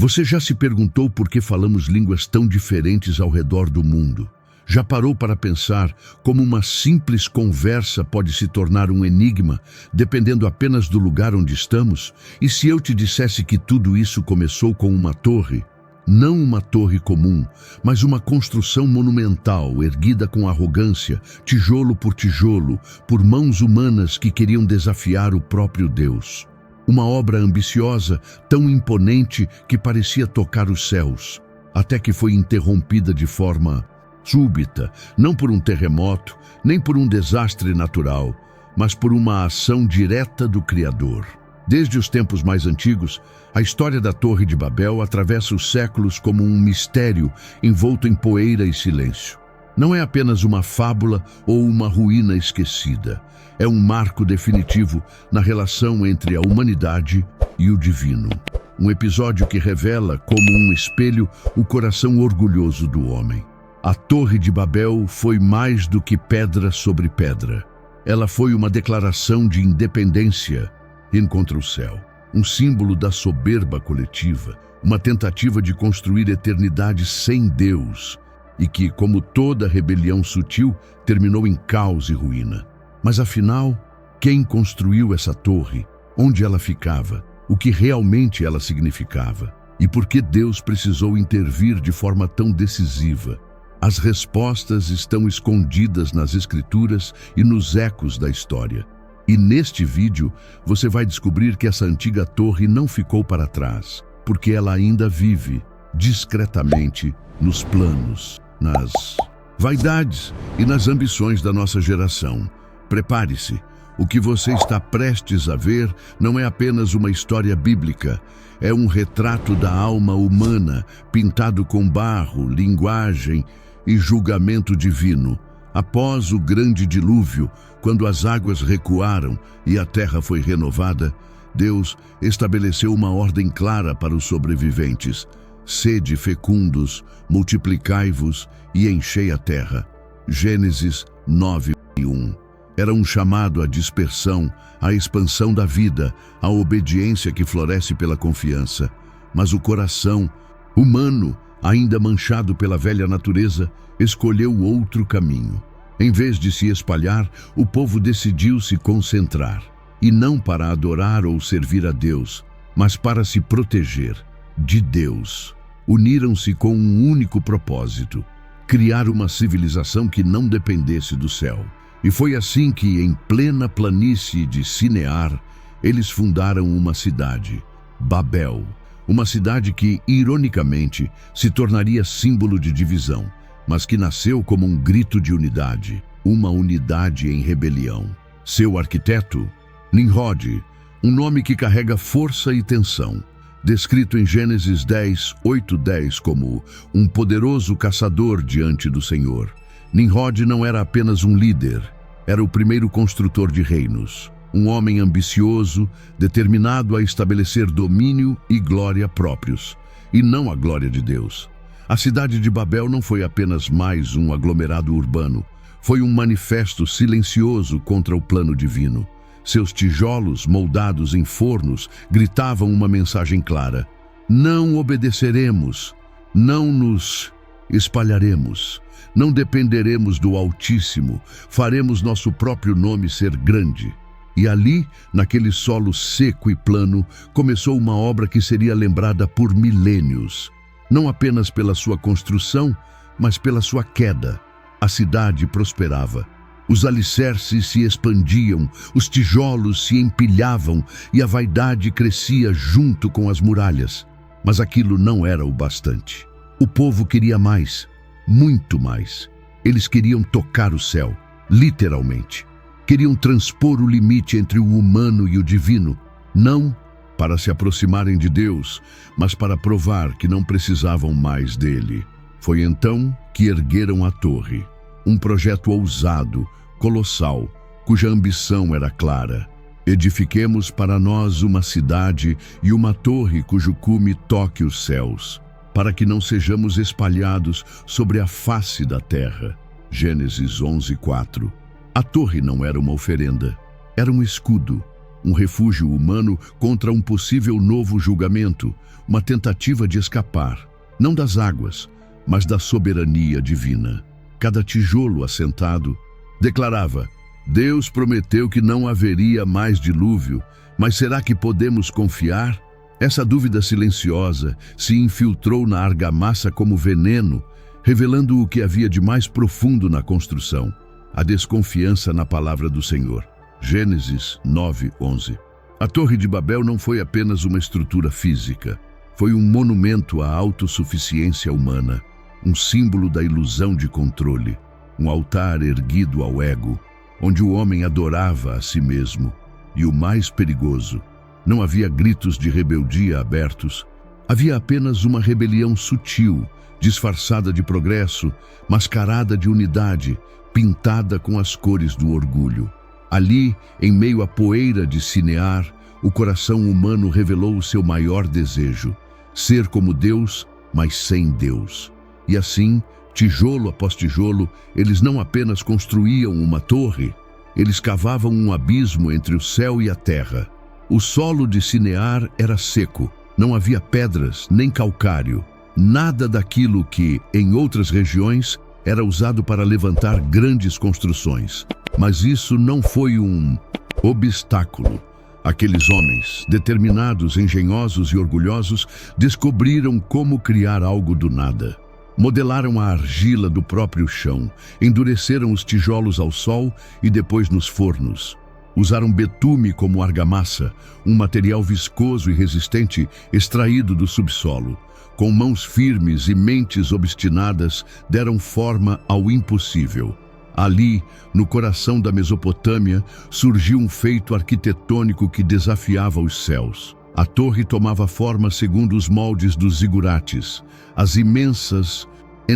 Você já se perguntou por que falamos línguas tão diferentes ao redor do mundo? Já parou para pensar como uma simples conversa pode se tornar um enigma, dependendo apenas do lugar onde estamos? E se eu te dissesse que tudo isso começou com uma torre? Não uma torre comum, mas uma construção monumental, erguida com arrogância, tijolo por tijolo, por mãos humanas que queriam desafiar o próprio Deus. Uma obra ambiciosa, tão imponente que parecia tocar os céus, até que foi interrompida de forma súbita, não por um terremoto, nem por um desastre natural, mas por uma ação direta do Criador. Desde os tempos mais antigos, a história da Torre de Babel atravessa os séculos como um mistério envolto em poeira e silêncio. Não é apenas uma fábula ou uma ruína esquecida. É um marco definitivo na relação entre a humanidade e o divino. Um episódio que revela, como um espelho, o coração orgulhoso do homem. A Torre de Babel foi mais do que pedra sobre pedra. Ela foi uma declaração de independência contra o céu, um símbolo da soberba coletiva, uma tentativa de construir eternidade sem Deus, e que, como toda rebelião sutil, terminou em caos e ruína. Mas afinal, quem construiu essa torre? Onde ela ficava? O que realmente ela significava? E por que Deus precisou intervir de forma tão decisiva? As respostas estão escondidas nas Escrituras e nos ecos da história. E neste vídeo, você vai descobrir que essa antiga torre não ficou para trás, porque ela ainda vive, discretamente, nos planos, nas vaidades e nas ambições da nossa geração. Prepare-se. O que você está prestes a ver não é apenas uma história bíblica, é um retrato da alma humana, pintado com barro, linguagem e julgamento divino. Após o grande dilúvio, quando as águas recuaram e a terra foi renovada, Deus estabeleceu uma ordem clara para os sobreviventes. Sede fecundos, multiplicai-vos e enchei a terra. Gênesis 9:1. Era um chamado à dispersão, à expansão da vida, à obediência que floresce pela confiança. Mas o coração humano, ainda manchado pela velha natureza, escolheu outro caminho. Em vez de se espalhar, o povo decidiu se concentrar. E não para adorar ou servir a Deus, mas para se proteger de Deus. Uniram-se com um único propósito: criar uma civilização que não dependesse do céu. E foi assim que, em plena planície de Sinear, eles fundaram uma cidade, Babel. Uma cidade que, ironicamente, se tornaria símbolo de divisão, mas que nasceu como um grito de unidade, uma unidade em rebelião. Seu arquiteto, Nimrod, um nome que carrega força e tensão, descrito em Gênesis 10:8-10 como um poderoso caçador diante do Senhor. Nimrod não era apenas um líder, era o primeiro construtor de reinos. Um homem ambicioso, determinado a estabelecer domínio e glória próprios, e não a glória de Deus. A cidade de Babel não foi apenas mais um aglomerado urbano, foi um manifesto silencioso contra o plano divino. Seus tijolos, moldados em fornos, gritavam uma mensagem clara: não obedeceremos, não nos espalharemos, não dependeremos do Altíssimo, faremos nosso próprio nome ser grande. E ali, naquele solo seco e plano, começou uma obra que seria lembrada por milênios. Não apenas pela sua construção, mas pela sua queda. A cidade prosperava. Os alicerces se expandiam, os tijolos se empilhavam e a vaidade crescia junto com as muralhas. Mas aquilo não era o bastante. O povo queria mais, muito mais. Eles queriam tocar o céu, literalmente. Queriam transpor o limite entre o humano e o divino, não para se aproximarem de Deus, mas para provar que não precisavam mais dele. Foi então que ergueram a torre, um projeto ousado, colossal, cuja ambição era clara. Edifiquemos para nós uma cidade e uma torre cujo cume toque os céus, para que não sejamos espalhados sobre a face da terra. Gênesis 11:4. A torre não era uma oferenda, era um escudo. um refúgio humano contra um possível novo julgamento, uma tentativa de escapar, não das águas, mas da soberania divina. Cada tijolo assentado declarava: Deus prometeu que não haveria mais dilúvio, mas será que podemos confiar? Essa dúvida silenciosa se infiltrou na argamassa como veneno, revelando o que havia de mais profundo na construção: a desconfiança na palavra do Senhor. Gênesis 9:11. A Torre de Babel não foi apenas uma estrutura física, foi um monumento à autossuficiência humana, um símbolo da ilusão de controle, um altar erguido ao ego, onde o homem adorava a si mesmo. E o mais perigoso, não havia gritos de rebeldia abertos, havia apenas uma rebelião sutil, disfarçada de progresso, mascarada de unidade, pintada com as cores do orgulho. Ali, em meio à poeira de Sinear, o coração humano revelou o seu maior desejo: ser como Deus, mas sem Deus. E assim, tijolo após tijolo, eles não apenas construíam uma torre, eles cavavam um abismo entre o céu e a terra. O solo de Sinear era seco, não havia pedras nem calcário, nada daquilo que, em outras regiões, era usado para levantar grandes construções. Mas isso não foi um obstáculo. Aqueles homens, determinados, engenhosos e orgulhosos, descobriram como criar algo do nada. Modelaram a argila do próprio chão, endureceram os tijolos ao sol e depois nos fornos. Usaram betume como argamassa, um material viscoso e resistente extraído do subsolo. Com mãos firmes e mentes obstinadas, deram forma ao impossível. Ali, no coração da Mesopotâmia, surgiu um feito arquitetônico que desafiava os céus. A torre tomava forma segundo os moldes dos zigurates, as imensas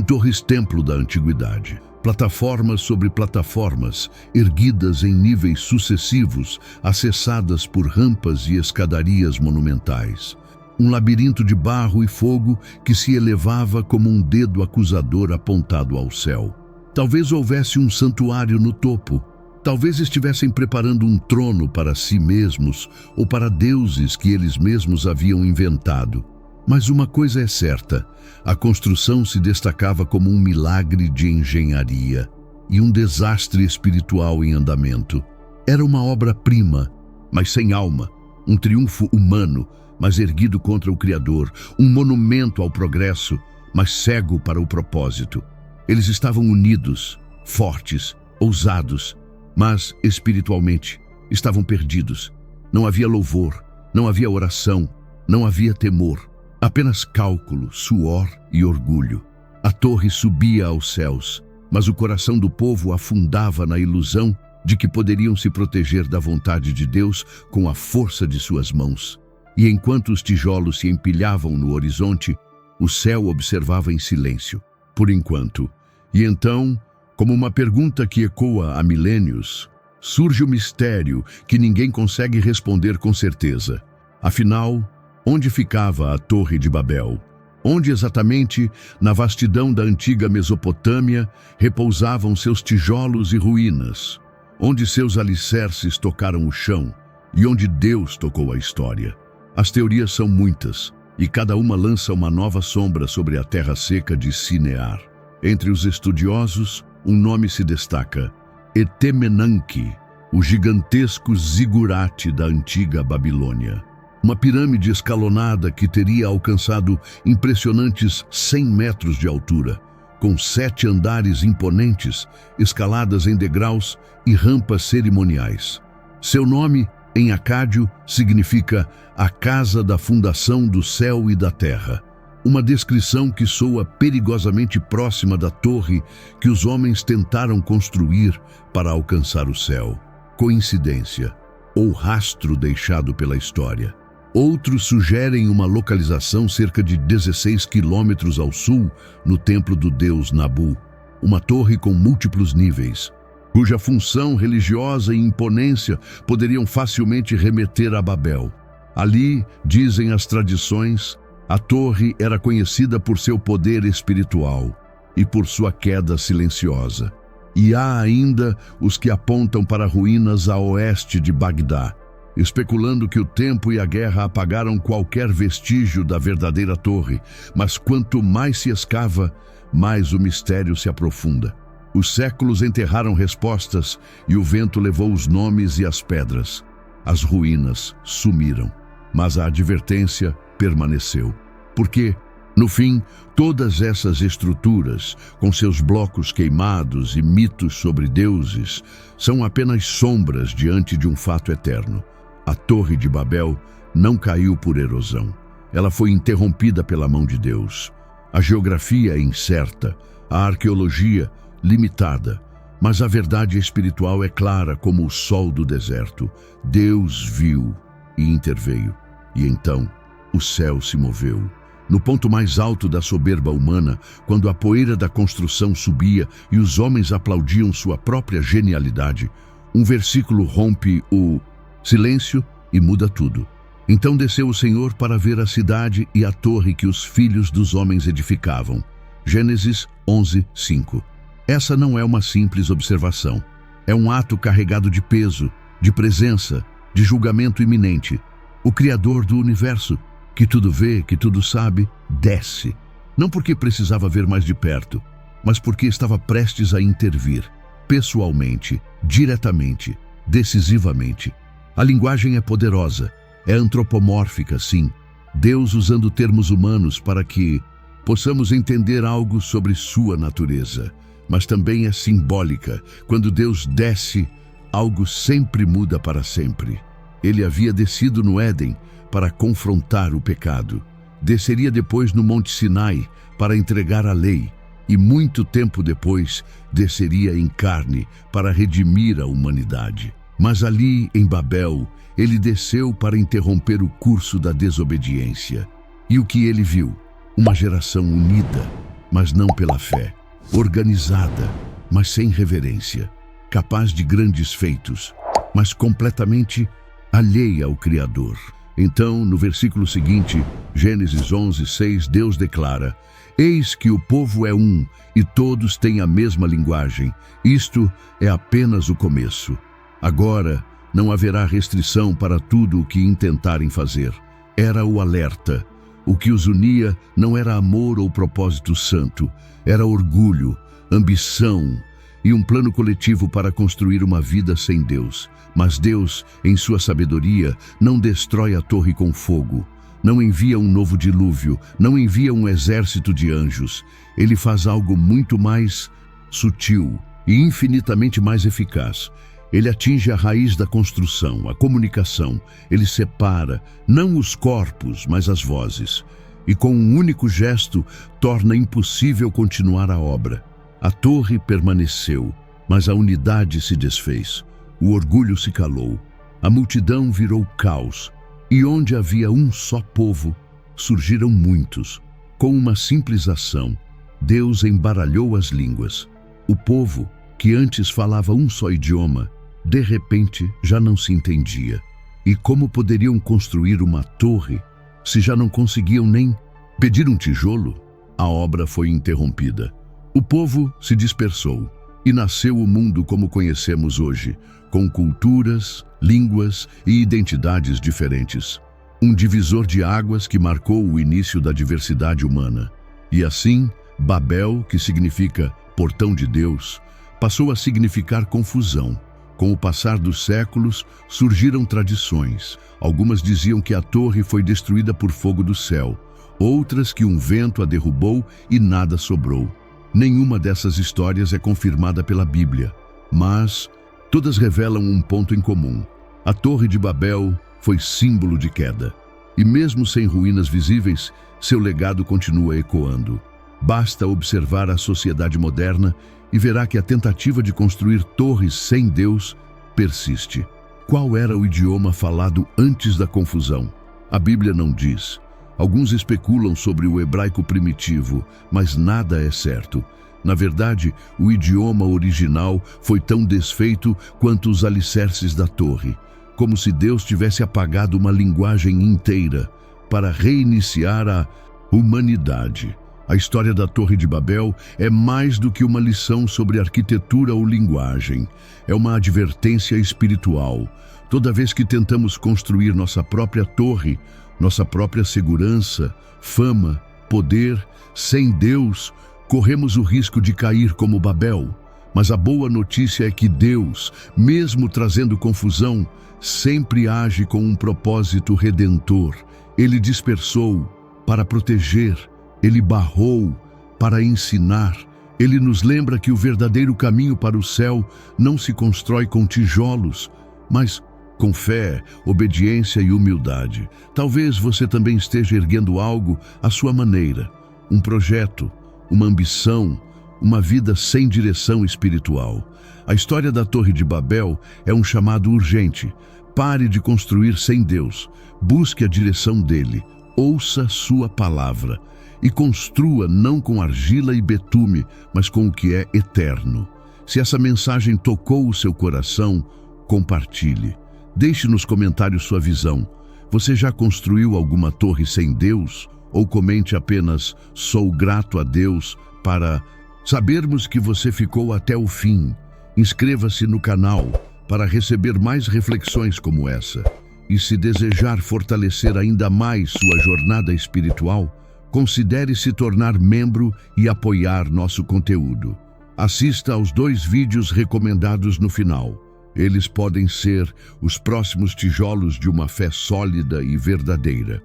torres-templo da antiguidade. Plataformas sobre plataformas, erguidas em níveis sucessivos, acessadas por rampas e escadarias monumentais. Um labirinto de barro e fogo que se elevava como um dedo acusador apontado ao céu. Talvez houvesse um santuário no topo. Talvez estivessem preparando um trono para si mesmos ou para deuses que eles mesmos haviam inventado. Mas uma coisa é certa: a construção se destacava como um milagre de engenharia e um desastre espiritual em andamento. Era uma obra-prima, mas sem alma, um triunfo humano, mas erguido contra o Criador, um monumento ao progresso, mas cego para o propósito. Eles estavam unidos, fortes, ousados, mas, espiritualmente, estavam perdidos. Não havia louvor, não havia oração, não havia temor. Apenas cálculo, suor e orgulho. A torre subia aos céus, mas o coração do povo afundava na ilusão de que poderiam se proteger da vontade de Deus com a força de suas mãos. E enquanto os tijolos se empilhavam no horizonte, o céu observava em silêncio, por enquanto. E então, como uma pergunta que ecoa há milênios, surge o mistério que ninguém consegue responder com certeza. Afinal, onde ficava a Torre de Babel? Onde exatamente, na vastidão da antiga Mesopotâmia, repousavam seus tijolos e ruínas? Onde seus alicerces tocaram o chão e onde Deus tocou a história? As teorias são muitas, e cada uma lança uma nova sombra sobre a terra seca de Sinear. Entre os estudiosos, um nome se destaca: Etemenanque, o gigantesco zigurate da antiga Babilônia. Uma pirâmide escalonada que teria alcançado impressionantes 100 metros de altura, com 7 andares imponentes, escaladas em degraus e rampas cerimoniais. Seu nome, em acádio, significa a casa da fundação do céu e da terra. Uma descrição que soa perigosamente próxima da torre que os homens tentaram construir para alcançar o céu. Coincidência ou rastro deixado pela história? Outros sugerem uma localização cerca de 16 quilômetros ao sul, no templo do deus Nabu, uma torre com múltiplos níveis, cuja função religiosa e imponência poderiam facilmente remeter a Babel. Ali, dizem as tradições, a torre era conhecida por seu poder espiritual e por sua queda silenciosa. E há ainda os que apontam para ruínas a oeste de Bagdá, especulando que o tempo e a guerra apagaram qualquer vestígio da verdadeira torre, mas quanto mais se escava, mais o mistério se aprofunda. Os séculos enterraram respostas e o vento levou os nomes e as pedras. As ruínas sumiram, mas a advertência permaneceu. Porque, no fim, todas essas estruturas, com seus blocos queimados e mitos sobre deuses, são apenas sombras diante de um fato eterno. A Torre de Babel não caiu por erosão. Ela foi interrompida pela mão de Deus. A geografia é incerta, a arqueologia limitada, mas a verdade espiritual é clara como o sol do deserto. Deus viu e interveio, e então o céu se moveu. No ponto mais alto da soberba humana, quando a poeira da construção subia e os homens aplaudiam sua própria genialidade, um versículo rompe o silêncio e muda tudo. Então desceu o Senhor para ver a cidade e a torre que os filhos dos homens edificavam. Gênesis 11:5. Essa não é uma simples observação. É um ato carregado de peso, de presença, de julgamento iminente. O Criador do universo, que tudo vê, que tudo sabe, desce. Não porque precisava ver mais de perto, mas porque estava prestes a intervir, pessoalmente, diretamente, decisivamente. A linguagem é poderosa, é antropomórfica, sim. Deus usando termos humanos para que possamos entender algo sobre sua natureza. Mas também é simbólica. Quando Deus desce, algo sempre muda para sempre. Ele havia descido no Éden para confrontar o pecado. Desceria depois no Monte Sinai para entregar a lei. E muito tempo depois, desceria em carne para redimir a humanidade. Mas ali, em Babel, ele desceu para interromper o curso da desobediência. E o que ele viu? Uma geração unida, mas não pela fé. Organizada, mas sem reverência, capaz de grandes feitos, mas completamente alheia ao Criador. Então, no versículo seguinte, Gênesis 11:6, Deus declara: Eis que o povo é um, e todos têm a mesma linguagem. Isto é apenas o começo. Agora, não haverá restrição para tudo o que intentarem fazer. Era o alerta. O que os unia não era amor ou propósito santo, era orgulho, ambição e um plano coletivo para construir uma vida sem Deus. Mas Deus, em sua sabedoria, não destrói a torre com fogo, não envia um novo dilúvio, não envia um exército de anjos. Ele faz algo muito mais sutil e infinitamente mais eficaz. Ele atinge a raiz da construção, a comunicação. Ele separa, não os corpos, mas as vozes. E com um único gesto, torna impossível continuar a obra. A torre permaneceu, mas a unidade se desfez. O orgulho se calou. A multidão virou caos. E onde havia um só povo, surgiram muitos. Com uma simples ação, Deus embaralhou as línguas. O povo, que antes falava um só idioma, de repente já não se entendia. E como poderiam construir uma torre se já não conseguiam nem pedir um tijolo? A obra foi interrompida. O povo se dispersou e nasceu o mundo como conhecemos hoje, com culturas, línguas e identidades diferentes. Um divisor de águas que marcou o início da diversidade humana. E assim, Babel, que significa portão de Deus, passou a significar confusão. Com o passar dos séculos, surgiram tradições. Algumas diziam que a torre foi destruída por fogo do céu, outras que um vento a derrubou e nada sobrou. Nenhuma dessas histórias é confirmada pela Bíblia, mas todas revelam um ponto em comum. A Torre de Babel foi símbolo de queda. E mesmo sem ruínas visíveis, seu legado continua ecoando. Basta observar a sociedade moderna e verá que a tentativa de construir torres sem Deus persiste. Qual era o idioma falado antes da confusão? A Bíblia não diz. Alguns especulam sobre o hebraico primitivo, mas nada é certo. Na verdade, o idioma original foi tão desfeito quanto os alicerces da torre, como se Deus tivesse apagado uma linguagem inteira para reiniciar a humanidade. A história da Torre de Babel é mais do que uma lição sobre arquitetura ou linguagem. É uma advertência espiritual. Toda vez que tentamos construir nossa própria torre, nossa própria segurança, fama, poder, sem Deus, corremos o risco de cair como Babel. Mas a boa notícia é que Deus, mesmo trazendo confusão, sempre age com um propósito redentor. Ele dispersou para proteger, ele barrou para ensinar. Ele nos lembra que o verdadeiro caminho para o céu não se constrói com tijolos, mas com fé, obediência e humildade. Talvez você também esteja erguendo algo à sua maneira, um projeto, uma ambição, uma vida sem direção espiritual. A história da Torre de Babel é um chamado urgente. Pare de construir sem Deus. Busque a direção dele. Ouça sua palavra. E construa não com argila e betume, mas com o que é eterno. Se essa mensagem tocou o seu coração, compartilhe. Deixe nos comentários sua visão. Você já construiu alguma torre sem Deus? Ou comente apenas, sou grato a Deus, para sabermos que você ficou até o fim. Inscreva-se no canal para receber mais reflexões como essa. E se desejar fortalecer ainda mais sua jornada espiritual, considere se tornar membro e apoiar nosso conteúdo. Assista aos 2 vídeos recomendados no final. Eles podem ser os próximos tijolos de uma fé sólida e verdadeira.